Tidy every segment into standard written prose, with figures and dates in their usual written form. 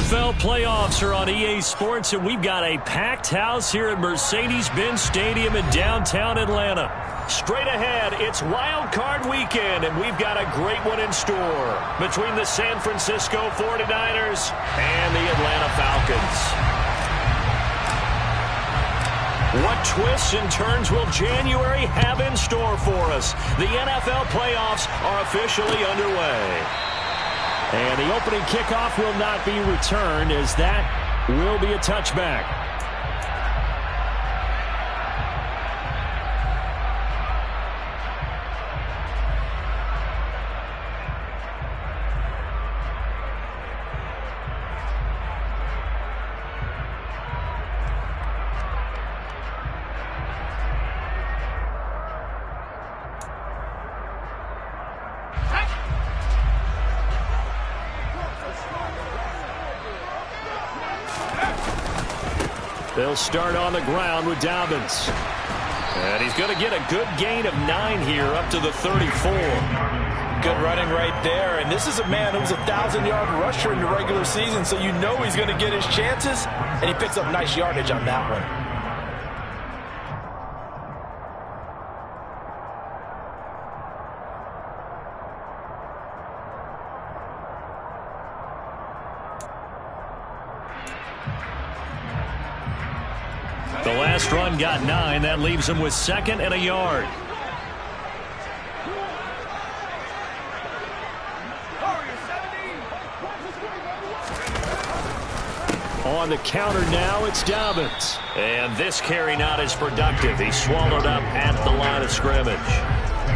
NFL playoffs are on EA Sports, and we've got a packed house here at Mercedes-Benz Stadium in downtown Atlanta. Straight ahead, it's Wildcard weekend, and we've got a great one in store between the San Francisco 49ers and the Atlanta Falcons. What twists and turns will January have in store for us? The NFL playoffs are officially underway. And the opening kickoff will not be returned, as that will be a touchback. They'll start on the ground with Dobbins. And he's going to get a good gain of 9 here up to the 34. Good running right there. And this is a man who was a 1,000-yard rusher in the regular season, so you know he's going to get his chances. And he picks up nice yardage on that one. The last run got 9. That leaves him with 2nd and a yard. On the counter now, it's Dobbins. And this carry not as productive. He swallowed up at the line of scrimmage.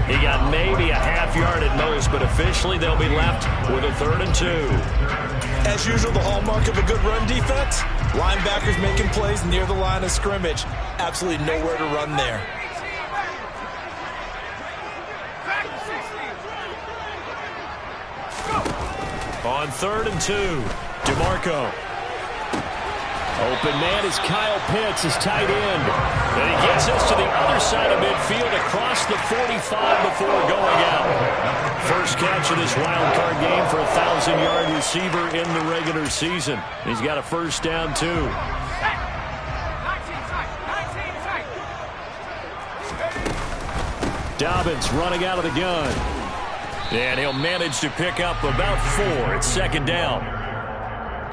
He got maybe a half yard at most, but officially they'll be left with a 3rd and 2. As usual, the hallmark of a good run defense, linebackers making plays near the line of scrimmage. Absolutely nowhere to run there. On 3rd and 2, DeMarco. Open man is Kyle Pitts, his tight end. And he gets us to the other side of midfield across the 45 before going out. First catch of this wild card game for a 1,000-yard receiver in the regular season. He's got a first down, too. Dobbins running out of the gun. And he'll manage to pick up about 4. It's 2nd down.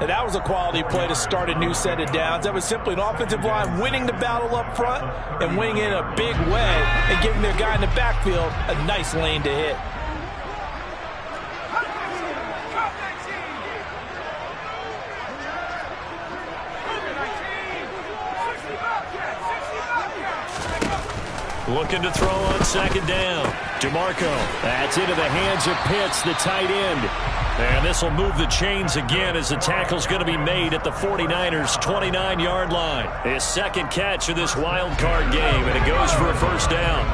And that was a quality play to start a new set of downs. That was simply an offensive line winning the battle up front and winning in a big way and giving their guy in the backfield a nice lane to hit. Looking to throw on 2nd down. DeMarco. That's into the hands of Pitts, the tight end. And this will move the chains again as the tackle's going to be made at the 49ers' 29-yard line. His 2nd catch of this wild card game, and it goes for a first down.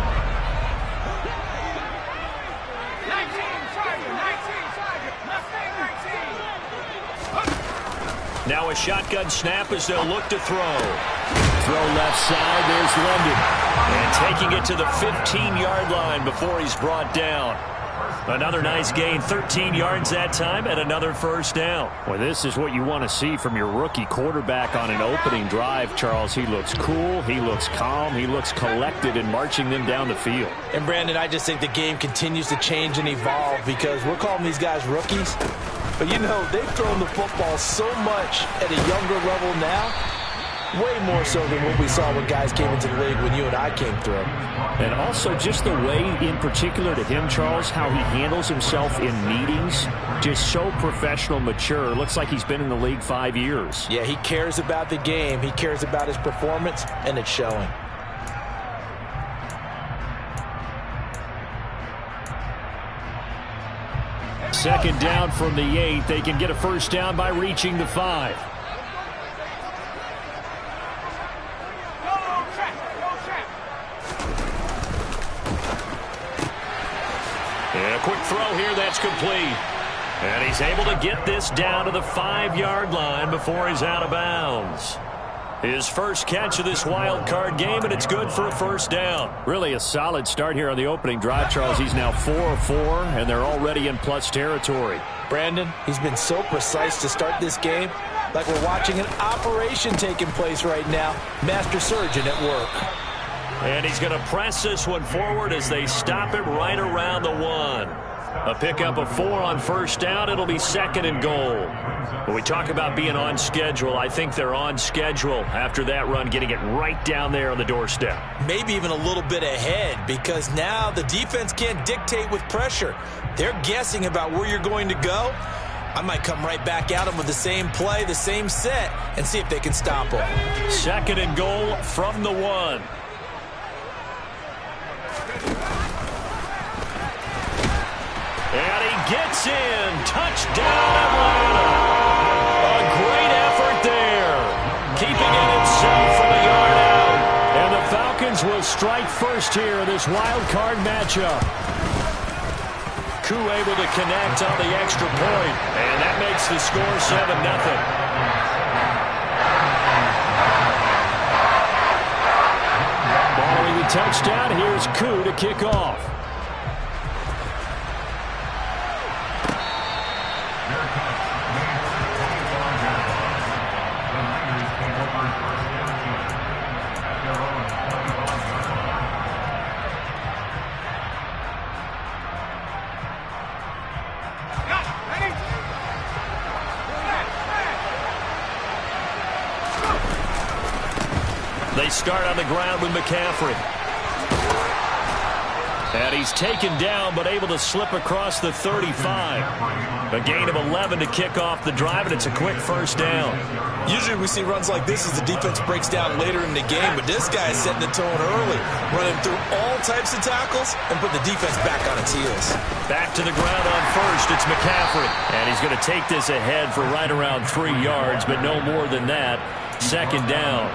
Now a shotgun snap as they'll look to throw. Throw left side, there's London. And taking it to the 15-yard line before he's brought down. Another nice gain, 13 yards that time, and another first down. Well, this is what you want to see from your rookie quarterback on an opening drive, Charles. He looks cool, he looks calm, he looks collected in marching them down the field. And, Brandon, I just think the game continues to change and evolve because we're calling these guys rookies. But, you know, they've thrown the football so much at a younger level now, way more so than what we saw when guys came into the league when you and I came through. And also just the way, in particular to him, Charles, how he handles himself in meetings, just so professional, mature. Looks like he's been in the league 5 years. Yeah, he cares about the game. He cares about his performance, and it's showing. Second down from the 8. They can get a first down by reaching the 5. And a quick throw here, that's complete. And he's able to get this down to the 5-yard line before he's out of bounds. His first catch of this wild card game, and it's good for a first down. Really a solid start here on the opening drive, Charles. He's now 4 of 4, and they're already in plus territory. Brandon, he's been so precise to start this game. like we're watching an operation taking place right now. Master surgeon at work. And he's going to press this one forward as they stop it right around the 1. A pickup of 4 on first down. It'll be 2nd and goal. When we talk about being on schedule, I think they're on schedule after that run, getting it right down there on the doorstep. Maybe even a little bit ahead, because now the defense can't dictate with pressure. They're guessing about where you're going to go. I might come right back at them with the same play, the same set, and see if they can stop them. 2nd and goal from the 1. And he gets in. Touchdown, Atlanta. A great effort there. Keeping it himself from a yard out. And the Falcons will strike first here in this wild card matchup. Koo able to connect on the extra point. And that makes the score 7-0. Following the touchdown, here's Koo to kick off. They start on the ground with McCaffrey. And he's taken down, but able to slip across the 35. A gain of 11 to kick off the drive, and it's a quick first down. Usually we see runs like this as the defense breaks down later in the game, but this guy is setting the tone early, running through all types of tackles and put the defense back on its heels. Back to the ground on first, it's McCaffrey. And he's going to take this ahead for right around 3 yards, but no more than that. 2nd down.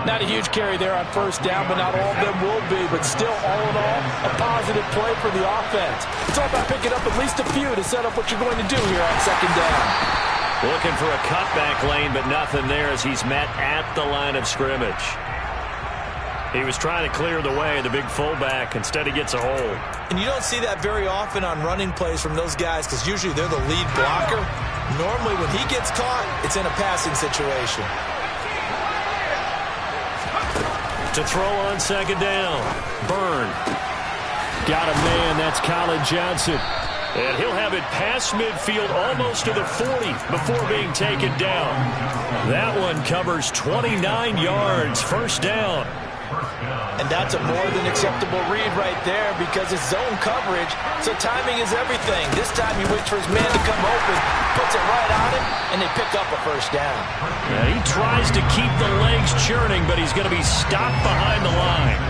Not a huge carry there on first down, but not all of them will be. But still, all in all, a positive play for the offense. It's all about picking up at least a few to set up what you're going to do here on 2nd down. Looking for a cutback lane, but nothing there as he's met at the line of scrimmage. He was trying to clear the way, the big fullback. Instead, he gets a hold. And you don't see that very often on running plays from those guys because usually they're the lead blocker. Normally, when he gets caught, it's in a passing situation. To throw on 2nd down. Byrne. Got a man. That's Colin Johnson. And he'll have it past midfield almost to the 40 before being taken down. That one covers 29 yards. First down. And that's a more than acceptable read right there because it's zone coverage, so timing is everything. This time he waits for his man to come open, puts it right on him, and they pick up a first down. Yeah, he tries to keep the legs churning, but he's going to be stopped behind the line.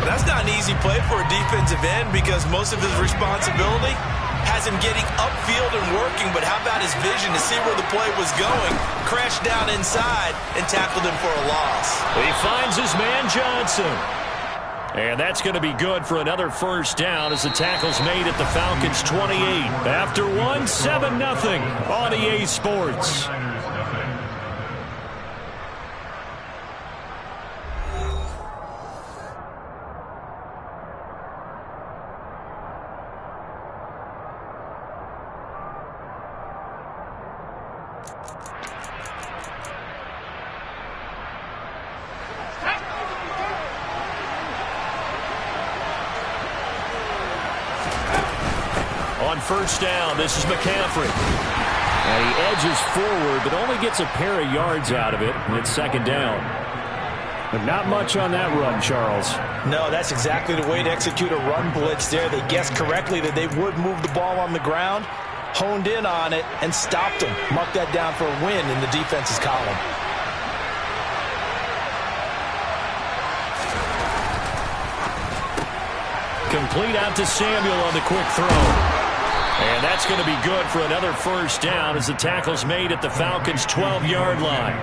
That's not an easy play for a defensive end because most of his responsibility has him getting upfield and working, but how about his vision to see where the play was going, crashed down inside, and tackled him for a loss. He finds his man Johnson. And that's going to be good for another first down as the tackle's made at the Falcons' 28. After 7-0 on EA Sports. On first down, this is McCaffrey. And he edges forward, but only gets a pair of yards out of it. And it's 2nd down. But not much on that run, Charles. No, that's exactly the way to execute a run blitz there. They guessed correctly that they would move the ball on the ground, honed in on it, and stopped them. Mark that down for a win in the defense's column. Complete out to Samuel on the quick throw. And that's going to be good for another first down as the tackle's made at the Falcons' 12-yard line.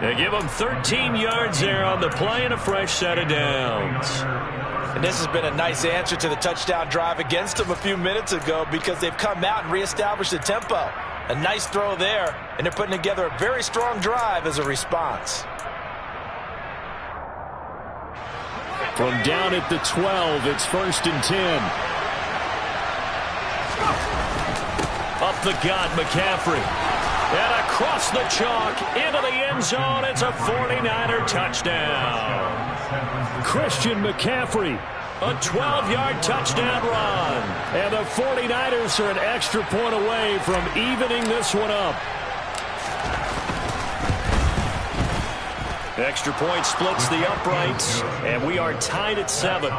They give them 13 yards there on the play and a fresh set of downs. And this has been a nice answer to the touchdown drive against them a few minutes ago because they've come out and reestablished the tempo. A nice throw there, and they're putting together a very strong drive as a response. From down at the 12, it's 1st and 10. Up the gut, McCaffrey. And a across the chalk, into the end zone. It's a 49er touchdown. Christian McCaffrey. A 12-yard touchdown run. And the 49ers are an extra point away from evening this one up. Extra point splits the uprights, and we are tied at 7.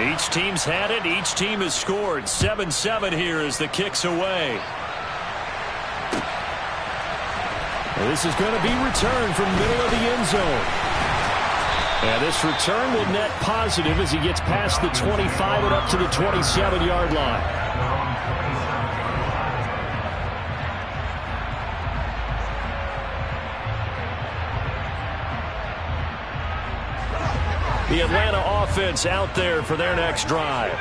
Each team's had it. Each team has scored. 7-7 here as the kick's away. Well, this is going to be returned from middle of the end zone. And this return will net positive as he gets past the 25 and up to the 27-yard line. The Atlanta offense out there for their next drive.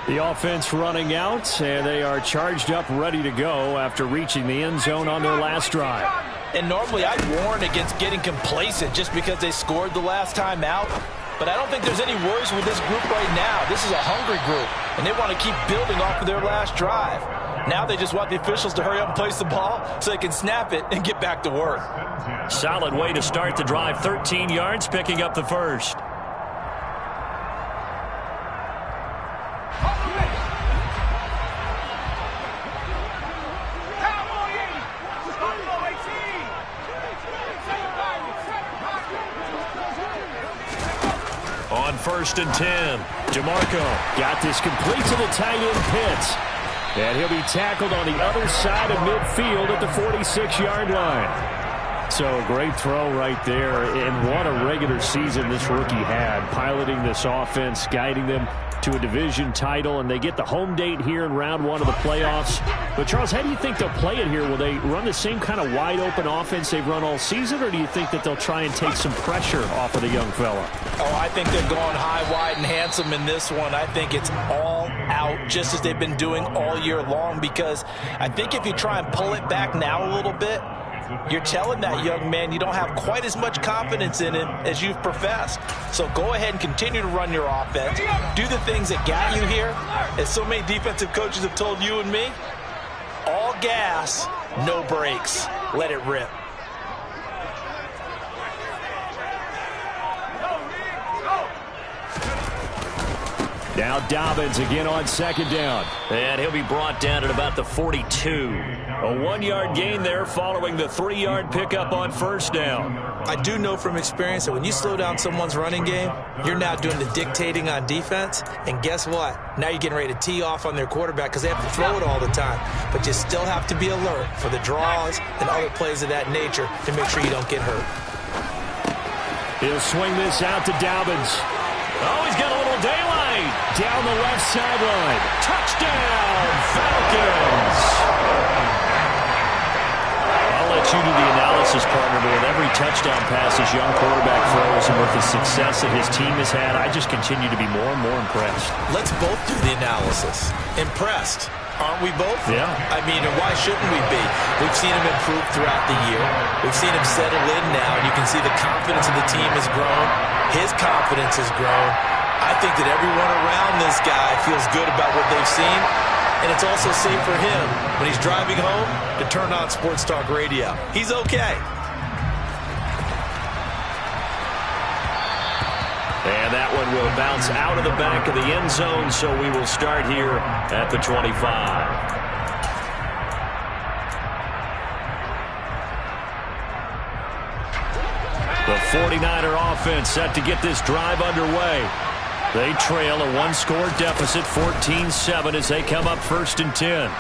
The offense running out, and they are charged up, ready to go after reaching the end zone on their last drive. And normally I'd warn against getting complacent just because they scored the last time out. But I don't think there's any worries with this group right now. This is a hungry group, and they want to keep building off of their last drive. Now they just want the officials to hurry up and place the ball so they can snap it and get back to work. Solid way to start the drive. 13 yards, picking up the first. On 1st and 10, DeMarco got this complete to the tight end Pitts. And he'll be tackled on the other side of midfield at the 46-yard line. So great throw right there. And what a regular season this rookie had, piloting this offense, guiding them to a division title, and they get the home date here in round 1 of the playoffs. But, Charles, how do you think they'll play it here? Will they run the same kind of wide-open offense they've run all season, or do you think that they'll try and take some pressure off of the young fella? Oh, I think they're going high, wide, and handsome in this one. I think it's all out, just as they've been doing all year long, because I think if you try and pull it back now a little bit, you're telling that young man you don't have quite as much confidence in him as you've professed. So go ahead and continue to run your offense. Do the things that got you here. As so many defensive coaches have told you and me, all gas, no brakes. Let it rip. Now Dobbins again on 2nd down. And he'll be brought down at about the 42. A 1-yard gain there following the 3-yard pickup on 1st down. I do know from experience that when you slow down someone's running game, you're now doing the dictating on defense. And guess what? Now you're getting ready to tee off on their quarterback because they have to throw it all the time. But you still have to be alert for the draws and other plays of that nature to make sure you don't get hurt. He'll swing this out to Dobbins. Oh, he's got a little daylight. Down the left sideline. Touchdown, Falcons. I'll let you do the analysis, partner, but with every touchdown pass his young quarterback throws and with the success that his team has had, I just continue to be more and more impressed. Let's both do the analysis. Impressed. Aren't we both? Yeah. I mean, and why shouldn't we be? We've seen him improve throughout the year. We've seen him settle in now, and you can see the confidence of the team has grown. His confidence has grown. I think that everyone around this guy feels good about what they've seen, and it's also safe for him when he's driving home to turn on Sports Talk Radio. He's okay. And that one will bounce out of the back of the end zone, so we will start here at the 25. The 49er offense set to get this drive underway. They trail a 1-score deficit, 14-7, as they come up 1st and 10.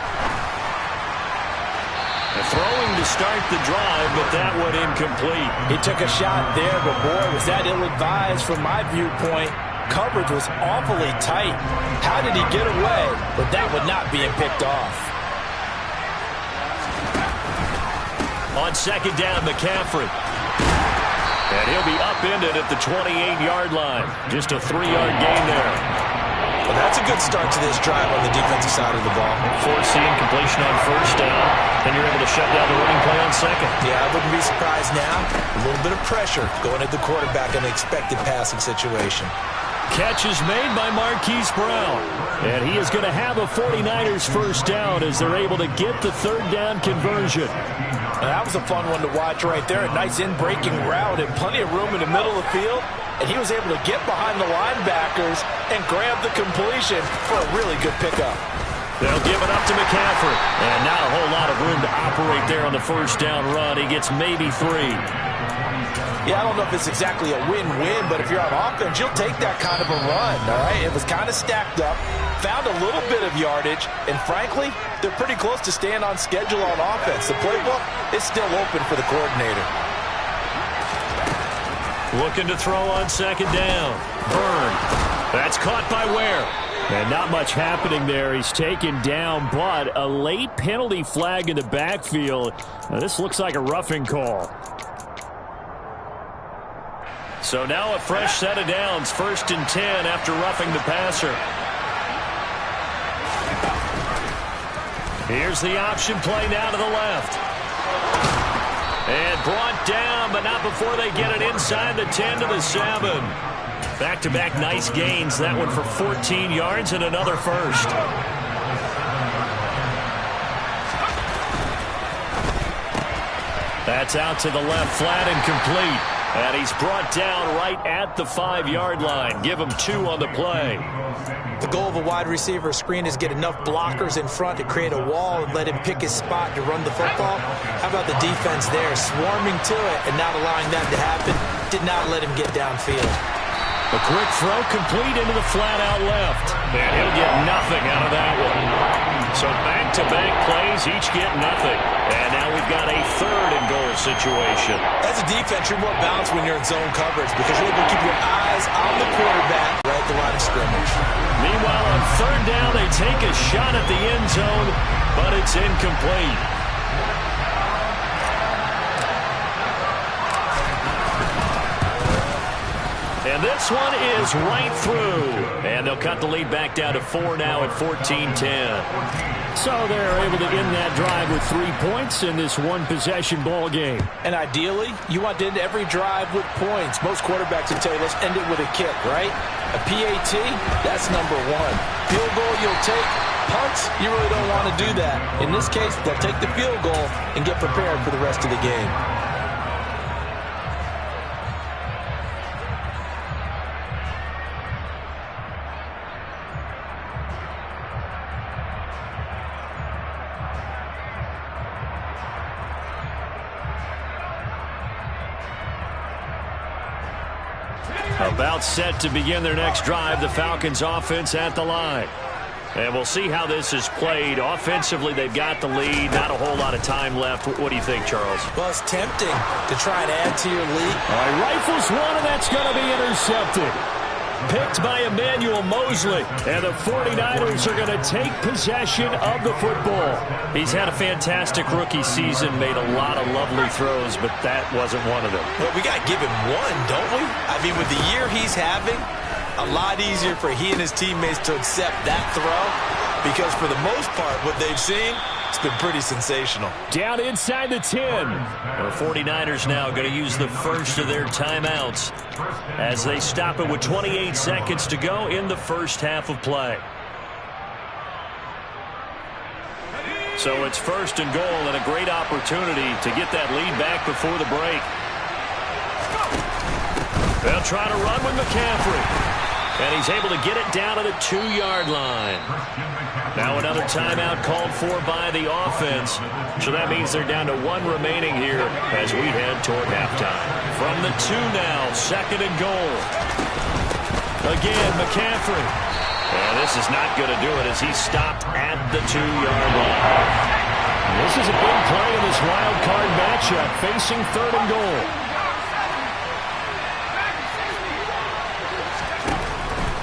Throwing to start the drive, but that one incomplete. He took a shot there, but boy, was that ill-advised from my viewpoint. Coverage was awfully tight. How did he get away? But that would not being picked off. On 2nd down, McCaffrey. And he'll be upended at the 28-yard line. Just a 3-yard gain there. Well, that's a good start to this drive on the defensive side of the ball. Forcing completion on 1st down, and you're able to shut down the running play on 2nd. Yeah, I wouldn't be surprised now. A little bit of pressure going at the quarterback in an expected passing situation. Catch is made by Marquise Brown. And he is going to have a 49ers first down as they're able to get the third down conversion. That was a fun one to watch right there. A nice in-breaking route and plenty of room in the middle of the field. And he was able to get behind the linebackers and grab the completion for a really good pickup. They'll give it up to McCaffrey. And not a whole lot of room to operate there on the first down run. He gets maybe 3. Yeah, I don't know if it's exactly a win-win, but if you're on offense, you'll take that kind of a run, all right? It was kind of stacked up, found a little bit of yardage, and frankly, they're pretty close to staying on schedule on offense. The playbook is still open for the coordinator. Looking to throw on second down. Byrne. That's caught by Ware. And not much happening there. He's taken down, but a late penalty flag in the backfield. Now, this looks like a roughing call. So now a fresh set of downs. 1st and 10 after roughing the passer. Here's the option play now to the left. And brought down, but not before they get it inside the 10 to the 7. Back-to-back nice gains. That one for 14 yards and another first. That's out to the left, flat and complete. And he's brought down right at the 5-yard line. Give him 2 on the play. The goal of a wide receiver screen is get enough blockers in front to create a wall and let him pick his spot to run the football. How about the defense there, swarming to it and not allowing that to happen? Did not let him get downfield. A quick throw complete into the flat out left. And he'll get nothing out of that one. So back-to-back plays, each get nothing. And now we've got a 3rd and goal situation. As a defense, you're more balanced when you're in zone coverage because you're able to keep your eyes on the quarterback right at the line of scrimmage. Meanwhile, on 3rd down, they take a shot at the end zone, but it's incomplete. And this one is right through. And they'll cut the lead back down to 4 now at 14-10. So they're able to end that drive with 3 points in this one-possession ball game. And ideally, you want to end every drive with points. Most quarterbacks would tell you, let's end it with a kick, right? A PAT, that's number 1. Field goal you'll take. Punts, you really don't want to do that. In this case, they'll take the field goal and get prepared for the rest of the game. About set to begin their next drive, the Falcons offense at the line. And we'll see how this is played. Offensively, they've got the lead. Not a whole lot of time left. What do you think, Charles? Well, it's tempting to try and add to your lead. All right, rifles one, and that's going to be intercepted. Picked by Emmanuel Mosley. And the 49ers are going to take possession of the football. He's had a fantastic rookie season, made a lot of lovely throws, but that wasn't one of them. Well, we got to give him one, don't we? I mean, with the year he's having, a lot easier for he and his teammates to accept that throw because for the most part, what they've seen, it's been pretty sensational. Down inside the 10. The 49ers now going to use the first of their timeouts as they stop it with 28 seconds to go in the first half of play. So it's 1st and goal and a great opportunity to get that lead back before the break. They'll try to run with McCaffrey. And he's able to get it down to the 2-yard line. Now another timeout called for by the offense. So that means they're down to 1 remaining here as we head toward halftime. From the 2 now, 2nd and goal. Again, McCaffrey. And this is not going to do it as he's stopped at the 2-yard line. This is a big play in this wild card matchup, facing 3rd and goal.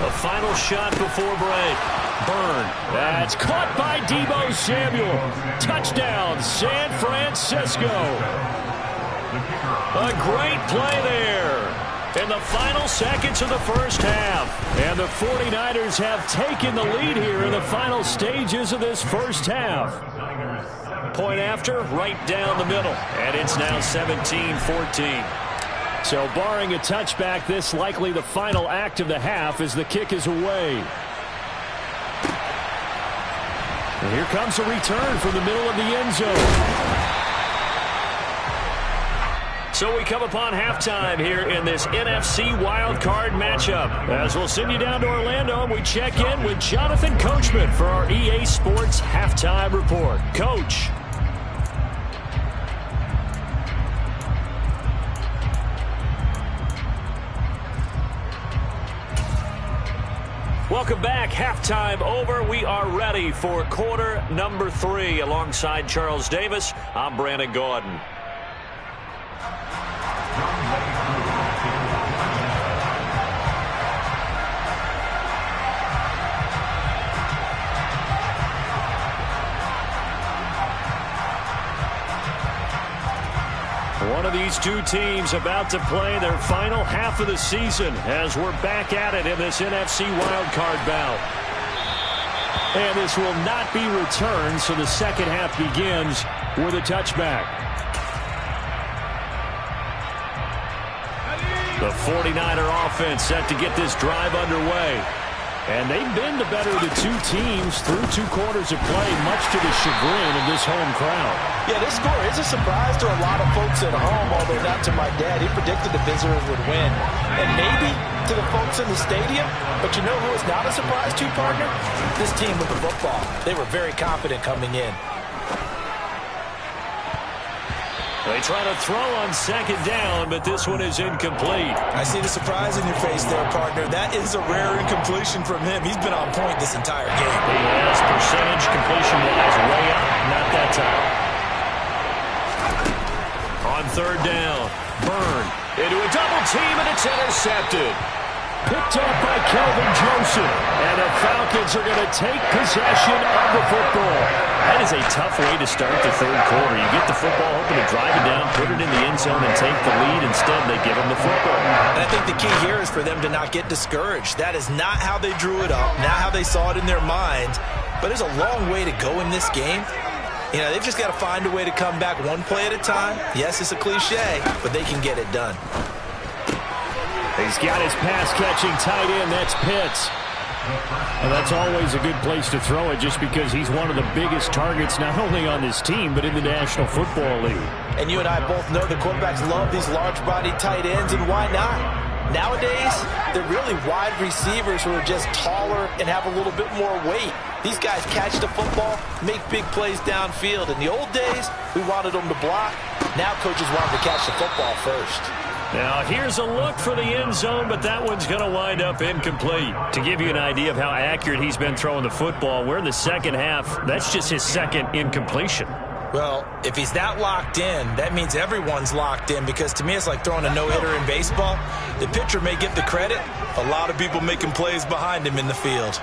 A final shot before break. Byrne. That's caught by Deebo Samuel. Touchdown, San Francisco. A great play there in the final seconds of the first half. And the 49ers have taken the lead here in the final stages of this first half. Point after, right down the middle. And it's now 17-14. So barring a touchback, this likely the final act of the half as the kick is away. And here comes a return from the middle of the end zone. So we come upon halftime here in this NFC Wildcard matchup. As we'll send you down to Orlando, and we check in with Jonathan Coachman for our EA Sports Halftime Report. Coach. Welcome back. Halftime over. We are ready for quarter number 3. Alongside Charles Davis, I'm Brandon Gaudin. One of these two teams about to play their final half of the season as we're back at it in this NFC wildcard bout. And this will not be returned, so the second half begins with a touchback. The 49er offense set to get this drive underway. And they've been the better of the two teams through 2 quarters of play, much to the chagrin of this home crowd. Yeah, this score is a surprise to a lot of folks at home, although not to my dad. He predicted the visitors would win. And maybe to the folks in the stadium. But you know who is not a surprise to, partner? This team with the football. They were very confident coming in. They try to throw on second down, but this one is incomplete. I see the surprise in your face there, partner. That is a rare incompletion from him. He's been on point this entire game. He has percentage completion-wise way up. Not that time. On third down, Byrne into a double team, and it's intercepted. Picked up by Kelvin Joseph. And the Falcons are going to take possession of the football. That is a tough way to start the third quarter. You get the football, hoping to drive it down, put it in the end zone, and take the lead. Instead, they give them the football. And I think the key here is for them to not get discouraged. That is not how they drew it up, not how they saw it in their minds. But there's a long way to go in this game. You know, they've just got to find a way to come back one play at a time. Yes, it's a cliche, but they can get it done. He's got his pass-catching tight end. That's Pitts. And that's always a good place to throw it just because he's one of the biggest targets not only on this team but in the National Football League. And you and I both know the quarterbacks love these large-bodied tight ends, and why not? Nowadays, they're really wide receivers who are just taller and have a little bit more weight. These guys catch the football, make big plays downfield. In the old days, we wanted them to block. Now coaches want them to catch the football first. Now, here's a look for the end zone, but that one's going to wind up incomplete. To give you an idea of how accurate he's been throwing the football, we're in the second half. That's just his second incompletion. Well, if he's that locked in, that means everyone's locked in, because to me it's like throwing a no-hitter in baseball. The pitcher may get the credit, a lot of people making plays behind him in the field.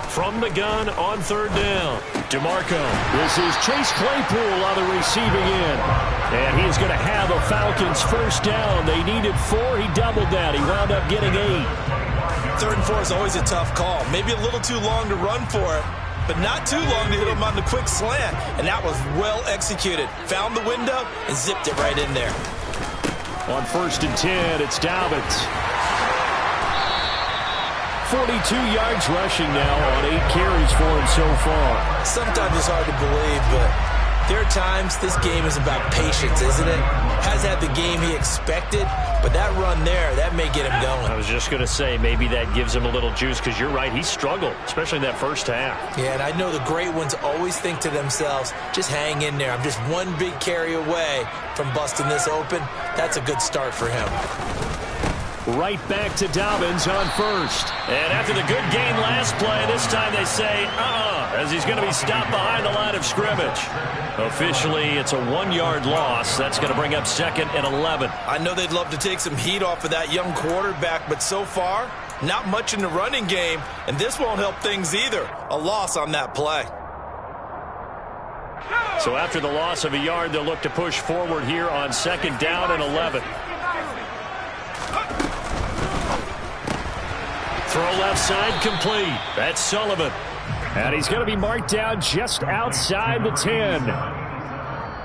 From the gun on third down, DeMarco. This is Chase Claypool on the receiving end. And he's going to have a Falcons first down. They needed 4. He doubled that. He wound up getting 8. 3rd and 4 is always a tough call. Maybe a little too long to run for it, but not too long to hit him on the quick slant. And that was well executed. Found the window and zipped it right in there. On 1st and 10, it's Dobbins. 42 yards rushing now on 8 carries for him so far. Sometimes it's hard to believe, but there are times this game is about patience, isn't it? Has had the game he expected, but that run there, that may get him going. I was just going to say, maybe that gives him a little juice, because you're right, he struggled, especially in that first half. Yeah, and I know the great ones always think to themselves, just hang in there. I'm just one big carry away from busting this open. That's a good start for him. Right back to Dobbins on 1st. And after the good gain last play, this time they say, as he's going to be stopped behind the line of scrimmage. Officially, it's a 1-yard loss. That's going to bring up 2nd and 11. I know they'd love to take some heat off of that young quarterback, but so far, not much in the running game, and this won't help things either. A loss on that play. So after the loss of a yard, they'll look to push forward here on 2nd down and 11. Throw left side complete. That's Sullivan. And he's going to be marked down just outside the 10.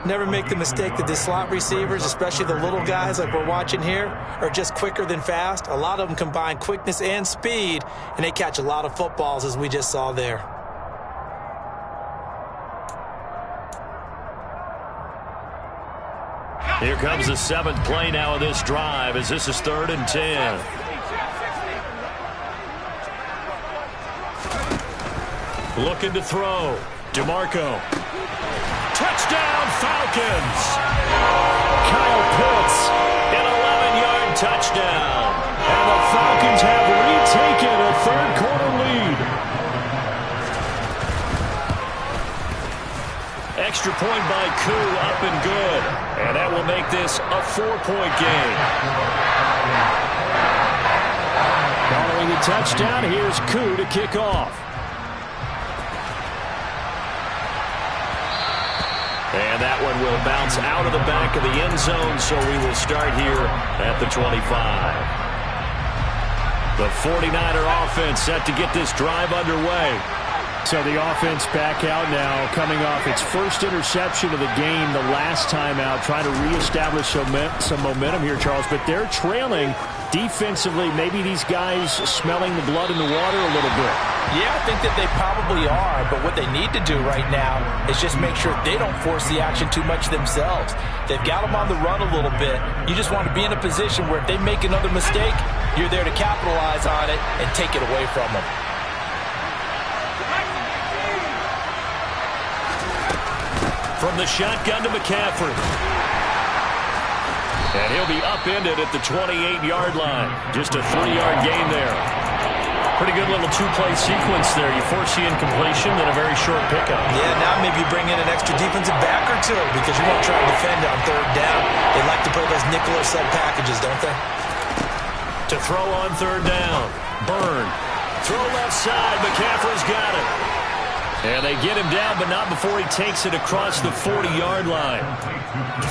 Never make the mistake that the slot receivers, especially the little guys like we're watching here, are just quicker than fast. A lot of them combine quickness and speed, and they catch a lot of footballs, as we just saw there. Here comes the 7th play now of this drive, as this is 3rd and 10. Looking to throw. DeMarco. Touchdown, Falcons! Kyle Pitts, an 11-yard touchdown. And the Falcons have retaken a third-quarter lead. Extra point by Koo, up and good. And that will make this a 4-point game. Following the touchdown, here's Koo to kick off. And that one will bounce out of the back of the end zone, so we will start here at the 25. The 49er offense set to get this drive underway. So the offense back out now, coming off its first interception of the game the last time out, trying to reestablish some momentum here, Charles. But they're trailing defensively. Maybe these guys smelling the blood in the water a little bit. Yeah, I think that they probably are, but what they need to do right now is just make sure they don't force the action too much themselves. They've got them on the run a little bit. You just want to be in a position where if they make another mistake, you're there to capitalize on it and take it away from them. From the shotgun to McCaffrey. And he'll be upended at the 28-yard line. Just a 3-yard gain there. Pretty good little two-play sequence there. You force the incompletion, then a very short pickup. Yeah, now maybe you bring in an extra defensive back or two because you won't try to defend on 3rd down. They like to play those nickel or sub packages, don't they? To throw on 3rd down. Burn. Throw left side. McCaffrey's got it. And they get him down, but not before he takes it across the 40-yard line.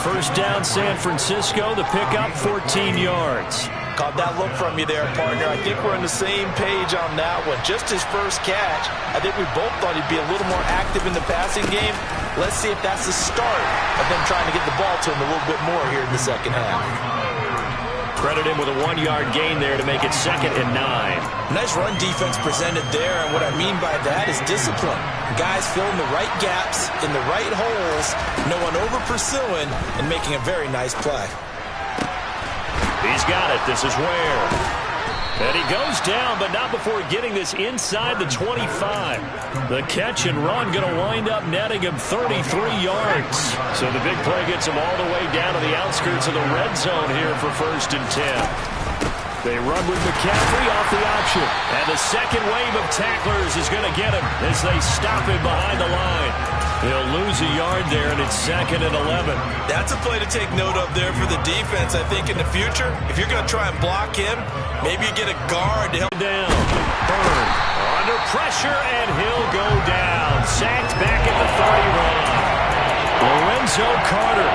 First down, San Francisco. The pickup, 14 yards. Caught that look from you there, partner. I think we're on the same page on that one. Just his first catch. I think we both thought he'd be a little more active in the passing game. Let's see if that's the start of them trying to get the ball to him a little bit more here in the second half. Credit him with a 1-yard gain there to make it 2nd and 9. Nice run defense presented there, and what I mean by that is discipline. Guys filling the right gaps in the right holes, no one over-pursuing, and making a very nice play. He's got it. This is Ware. And he goes down, but not before getting this inside the 25. The catch and run going to wind up netting him 33 yards. So the big play gets him all the way down to the outskirts of the red zone here for 1st and 10. They run with McCaffrey off the option. And the second wave of tacklers is going to get him as they stop him behind the line. He'll lose a yard there, and it's 2nd and 11. That's a play to take note of there for the defense, I think, in the future. If you're going to try and block him, maybe you get a guard to help. Down. Burn. Under pressure, and he'll go down. Sacked back at the 31. Lorenzo Carter.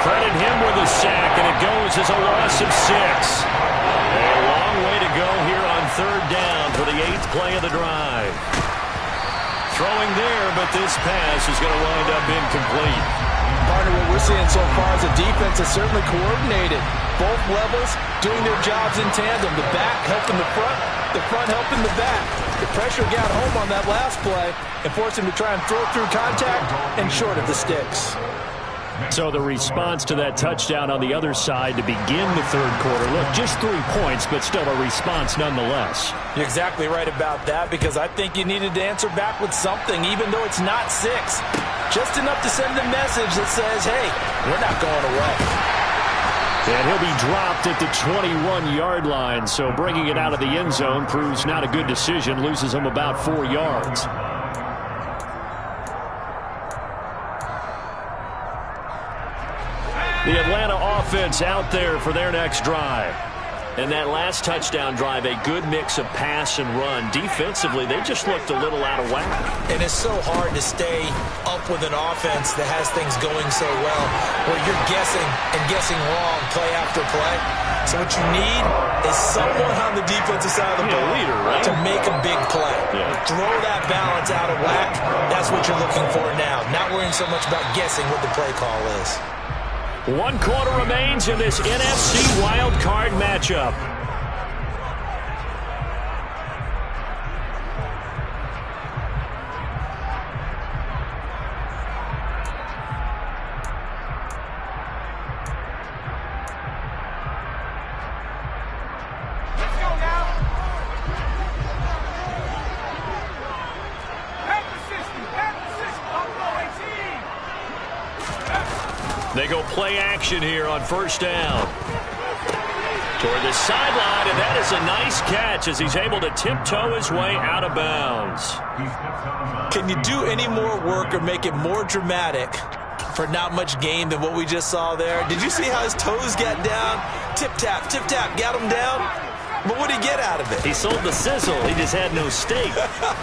Credit him with a sack, and it goes as a loss of 6. A long way to go here on 3rd down for the 8th play of the drive. Throwing there, but this pass is going to wind up incomplete. Partner, what we're seeing so far is the defense is certainly coordinated. Both levels doing their jobs in tandem. The back helping the front helping the back. The pressure got home on that last play and forced him to try and throw through contact and short of the sticks. So the response to that touchdown on the other side to begin the 3rd quarter. Look, just 3 points, but still a response nonetheless. You're exactly right about that because I think you needed to answer back with something, even though it's not 6. Just enough to send a message that says, hey, we're not going away. And he'll be dropped at the 21-yard line, so bringing it out of the end zone proves not a good decision, loses him about 4 yards. The Atlanta offense out there for their next drive. And that last touchdown drive, a good mix of pass and run. Defensively, they just looked a little out of whack. And it's so hard to stay up with an offense that has things going so well, where you're guessing and guessing wrong play after play. So what you need is someone on the defensive side of the ball leader, right? to make a big play. Throw that balance out of whack. That's what you're looking for now. Not worrying so much about guessing what the play call is. 1 quarter remains in this NFC Wildcard matchup. They go play action here on first down. Toward the sideline, and that is a nice catch as he's able to tiptoe his way out of bounds. Can you do any more work or make it more dramatic for not much gain than what we just saw there? Did you see how his toes got down? Tip-tap, got him down. But what did he get out of it? He sold the sizzle. He just had no steak.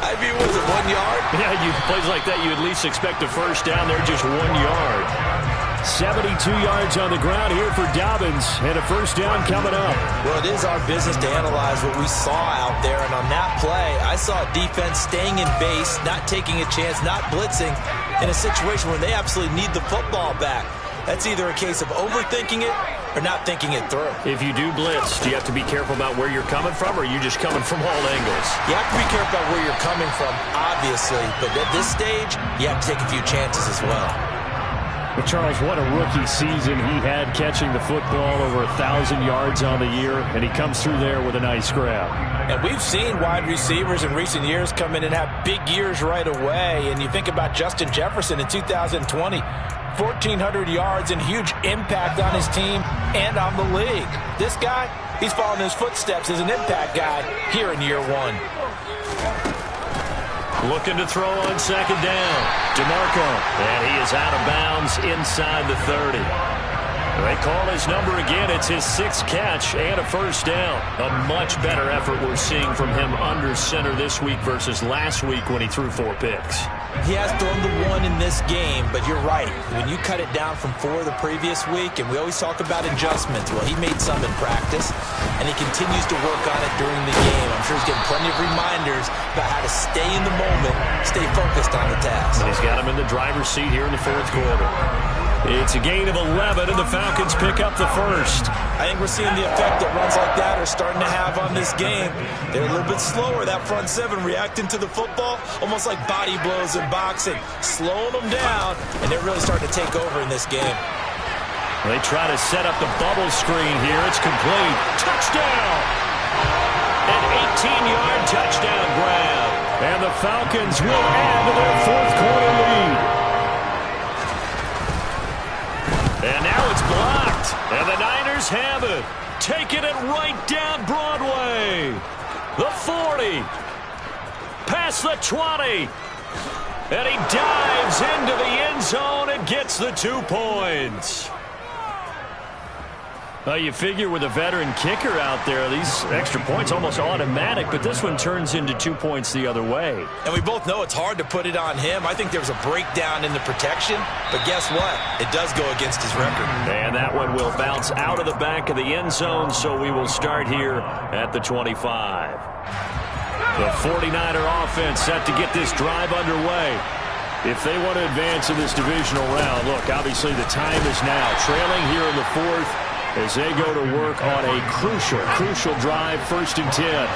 I mean, was it 1 yard? Yeah, plays like that, you at least expect a first down there, just 1 yard. 72 yards on the ground here for Dobbins, and a first down coming up. Well, it is our business to analyze what we saw out there, and on that play, I saw defense staying in base, not taking a chance, not blitzing, in a situation where they absolutely need the football back. That's either a case of overthinking it or not thinking it through. If you do blitz, do you have to be careful about where you're coming from, or are you just coming from all angles? You have to be careful about where you're coming from, obviously, but at this stage, you have to take a few chances as well. But Charles, what a rookie season he had, catching the football over 1,000 yards on the year, and he comes through there with a nice grab. And we've seen wide receivers in recent years come in and have big years right away. And you think about Justin Jefferson in 2020, 1,400 yards and huge impact on his team and on the league. This guy, he's following his footsteps as an impact guy here in year 1. Looking to throw on second down. DeMarco. And he is out of bounds inside the 30. They call his number again. It's his 6th catch and a first down. A much better effort we're seeing from him under center this week versus last week when he threw 4 picks. He has thrown the 1 in this game, but you're right. When you cut it down from 4 the previous week, and we always talk about adjustments, well, he made some in practice, and he continues to work on it during the game. I'm sure he's getting plenty of reminders about how to stay in the moment, stay focused on the task. And he's got him in the driver's seat here in the 4th quarter. It's a gain of 11, and the Falcons pick up the first. I think we're seeing the effect that runs like that are starting to have on this game. They're a little bit slower, that front 7, reacting to the football, almost like body blows in boxing, slowing them down, and they're really starting to take over in this game. They try to set up the bubble screen here. It's complete. Touchdown! An 18-yard touchdown grab. And the Falcons will add to their 4th quarter lead. And now it's blocked. And the Niners have it. Taking it right down Broadway. The 40. Past the 20. And he dives into the end zone and gets the 2 points. You figure with a veteran kicker out there, these extra points almost automatic, but this one turns into 2 points the other way. And we both know it's hard to put it on him. I think there was a breakdown in the protection, but guess what? It does go against his record. And that one will bounce out of the back of the end zone, so we will start here at the 25. The 49er offense set to get this drive underway. If they want to advance in this divisional round, look, obviously the time is now. Trailing here in the 4th, as they go to work on a crucial drive, 1st and 10.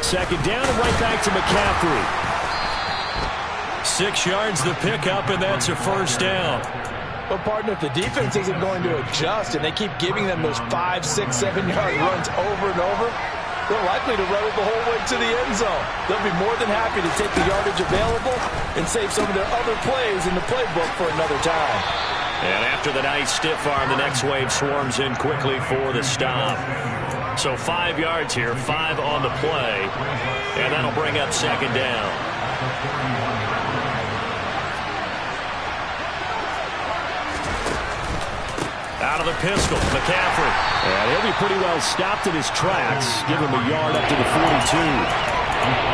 Second down and right back to McCaffrey. 6 yards the pickup, and that's a first down. Well, partner, if the defense isn't going to adjust and they keep giving them those 5, 6, 7-yard runs over and over, they're likely to run it the whole way to the end zone. They'll be more than happy to take the yardage available and save some of their other plays in the playbook for another time. And after the nice stiff arm, the next wave swarms in quickly for the stop. So 5 yards here, 5 on the play, and that'll bring up second down. Out of the pistol, McCaffrey. And he'll be pretty well stopped in his tracks. Give him a yard up to the 42.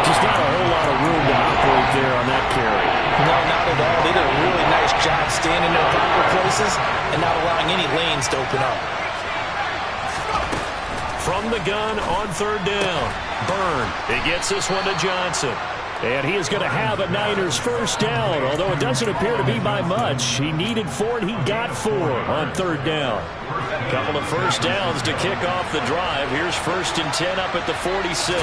Just not a whole lot of room to operate there on that carry. No, not at all. They did a really nice job staying in their proper places and not allowing any lanes to open up. From the gun on third down. Byrne. He gets this one to Johnson. And he is going to have a Niners first down, although it doesn't appear to be by much. He needed 4, and he got 4 on third down. Couple of first downs to kick off the drive. Here's 1st and 10 up at the 46.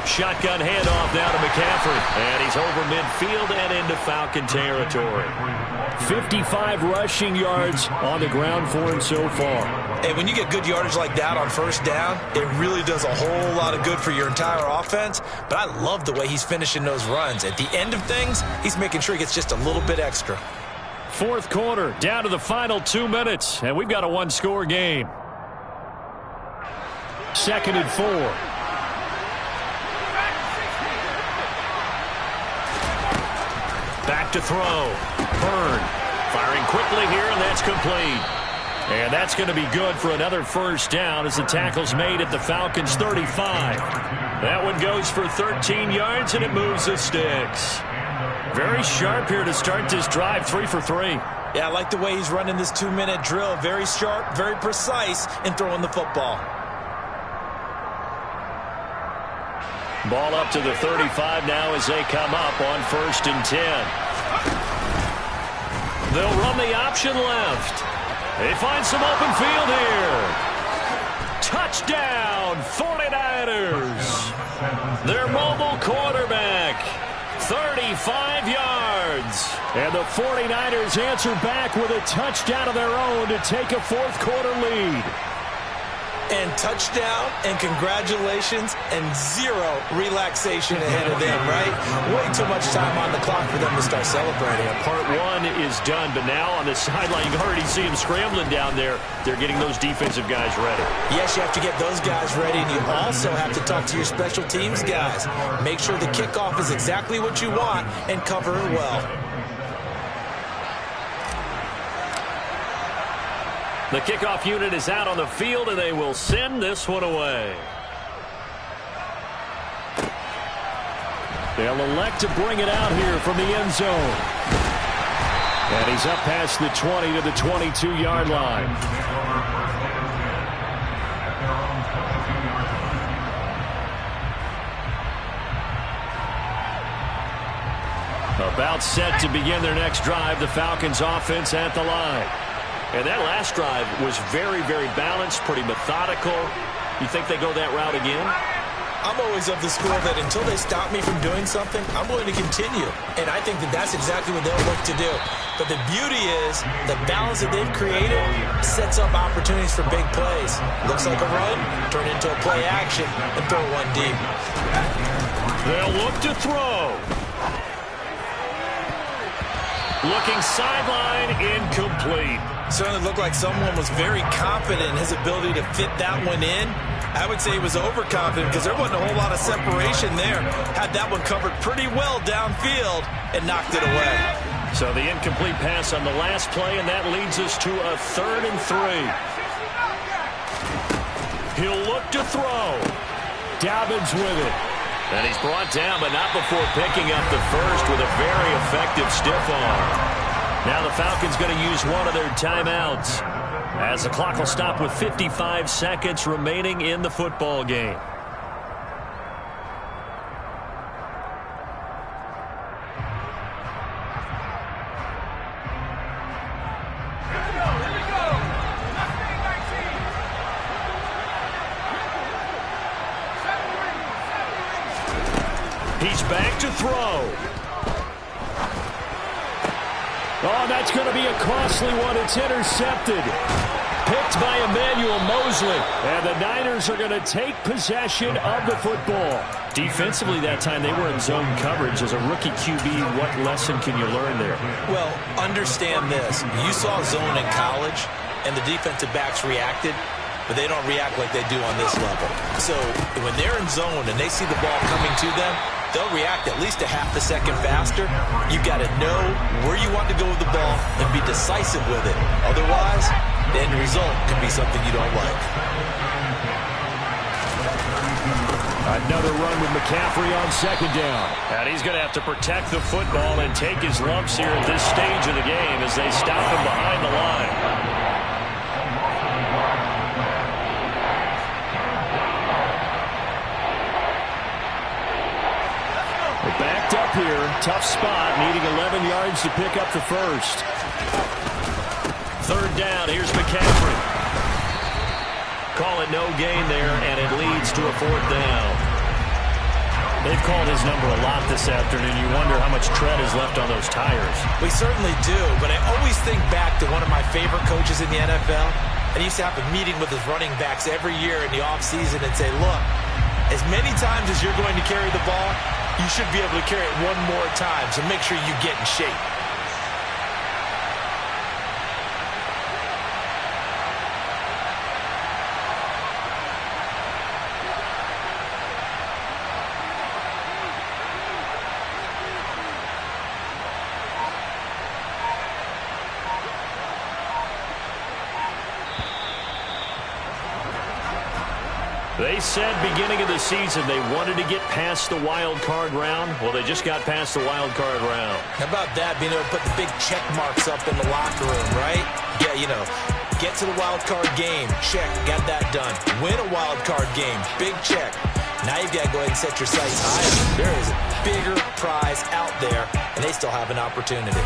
Shotgun handoff now to McCaffrey. And he's over midfield and into Falcon territory. 55 rushing yards on the ground for him so far. And when you get good yardage like that on first down, it really does a whole lot of good for your entire offense. But I love the way he's finishing those runs. At the end of things, he's making sure he gets just a little bit extra. Fourth quarter, down to the final 2 minutes, and we've got a one-score game. 2nd and 4. Back to throw. Byrne firing quickly here, and that's complete. And that's going to be good for another first down as the tackle's made at the Falcons' 35. That one goes for 13 yards, and it moves the sticks. Very sharp here to start this drive, 3 for 3. Yeah, I like the way he's running this 2-minute drill. Very sharp, very precise in throwing the football. Ball up to the 35 now as they come up on 1st and 10. They'll run the option left. They find some open field here. Touchdown, 49ers. Their mobile quarterback, 35 yards. And the 49ers answer back with a touchdown of their own to take a fourth quarter lead. And touchdown, and congratulations, and 0 relaxation ahead of them, right? Way too much time on the clock for them to start celebrating. Part 1 is done, but now on the sideline, you can already see them scrambling down there. They're getting those defensive guys ready. Yes, you have to get those guys ready, and you also have to talk to your special teams guys. Make sure the kickoff is exactly what you want and cover it well. The kickoff unit is out on the field, and they will send this one away. They'll elect to bring it out here from the end zone. And he's up past the 20 to the 22-yard line. About set to begin their next drive, the Falcons offense at the line. And that last drive was very, very balanced, pretty methodical. You think they go that route again? I'm always of the school that until they stop me from doing something, I'm going to continue. And I think that that's exactly what they'll look to do. But the beauty is the balance that they've created sets up opportunities for big plays. Looks like a run, turn into a play action, and throw one deep. They'll look to throw. Looking sideline, incomplete. Certainly looked like someone was very confident in his ability to fit that one in. I would say he was overconfident because there wasn't a whole lot of separation there. Had that one covered pretty well downfield and knocked it away. So the incomplete pass on the last play, and that leads us to a 3rd and 3. He'll look to throw. Dobbins with it. And he's brought down, but not before picking up the first with a very effective stiff arm. Now the Falcons going to use one of their timeouts as the clock will stop with 55 seconds remaining in the football game. He's back to throw. Oh, that's going to be a costly one. It's intercepted. Picked by Emmanuel Mosley. And the Niners are going to take possession of the football. Defensively that time, they were in zone coverage. As a rookie QB, what lesson can you learn there? Well, understand this. You saw zone in college, and the defensive backs reacted, but they don't react like they do on this level. So when they're in zone and they see the ball coming to them, they'll react at least a half a second faster. You've got to know where you want to go with the ball and be decisive with it. Otherwise, the end result could be something you don't like. A Another run with McCaffrey on second down. And he's going to have to protect the football and take his lumps here at this stage of the game as they stop him behind the line. They're backed up here. Tough spot, needing 11 yards to pick up the first. Third down, here's McCaffrey. Call it no gain there, and it leads to a fourth down. They've called his number a lot this afternoon. You wonder how much tread is left on those tires. We certainly do, but I always think back to one of my favorite coaches in the NFL. And he used to have a meeting with his running backs every year in the offseason and say, look, as many times as you're going to carry the ball, you should be able to carry it one more time, so make sure you get in shape. They said beginning of the season they wanted to get past the wild card round. Well, they just got past the wild card round. How about that, being able to put the big check marks up in the locker room, right? Yeah, you know, get to the wild card game. Check, got that done. Win a wild card game. Big check. Now you've got to go ahead and set your sights higher. There is a bigger prize out there, and they still have an opportunity.